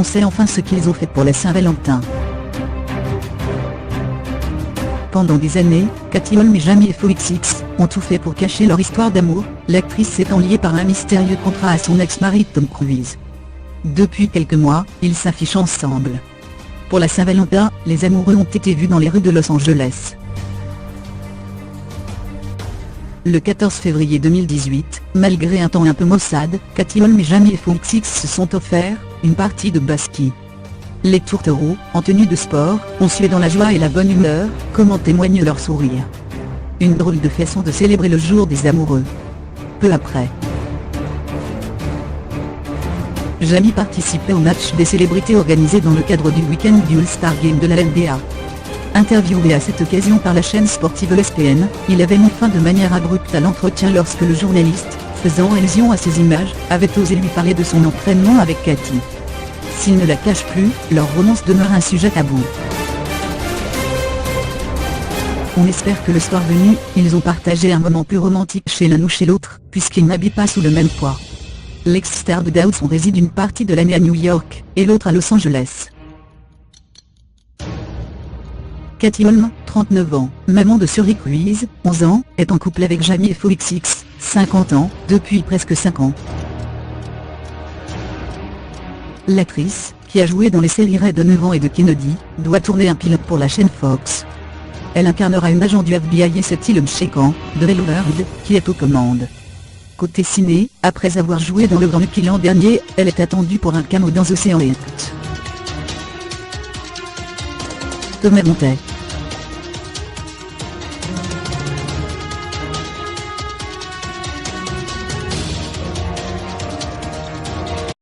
On sait enfin ce qu'ils ont fait pour la Saint-Valentin. Pendant des années, Katy Holmes et Jamie FOXX ont tout fait pour cacher leur histoire d'amour, l'actrice étant liée par un mystérieux contrat à son ex-mari Tom Cruise. Depuis quelques mois, ils s'affichent ensemble. Pour la Saint-Valentin, les amoureux ont été vus dans les rues de Los Angeles. Le 14 février 2018, malgré un temps un peu maussade, Katy Holmes et Jamie FOXX se sont offerts une partie de basket. Les tourtereaux, en tenue de sport, ont sué dans la joie et la bonne humeur, comme en témoigne leur sourire. Une drôle de façon de célébrer le jour des amoureux. Peu après, Jamie participait au match des célébrités organisé dans le cadre du week-end du All-Star Game de la NBA. Interviewé à cette occasion par la chaîne sportive ESPN, il avait mis fin de manière abrupte à l'entretien lorsque le journaliste, faisant allusion à ces images, avait osé lui parler de son entraînement avec Katy. S'il ne la cache plus, leur romance demeure un sujet tabou. On espère que le soir venu, ils ont partagé un moment plus romantique chez l'un ou chez l'autre, puisqu'ils n'habitent pas sous le même toit. L'ex-star de Dawson réside une partie de l'année à New York, et l'autre à Los Angeles. Katy Holmes, 39 ans, maman de Suri Cruise, 11 ans, est en couple avec Jamie FOXX, 50 ans, depuis presque 5 ans. L'actrice, qui a joué dans les séries Red de 9 ans et de Kennedy, doit tourner un pilote pour la chaîne Fox. Elle incarnera une agent du FBI et c'est Ilham Sheikhan, de Bellward, qui est aux commandes. Côté ciné, après avoir joué dans Le Grand Lucky l'an dernier, elle est attendue pour un cameo dans Océan 8. Thomas Montet.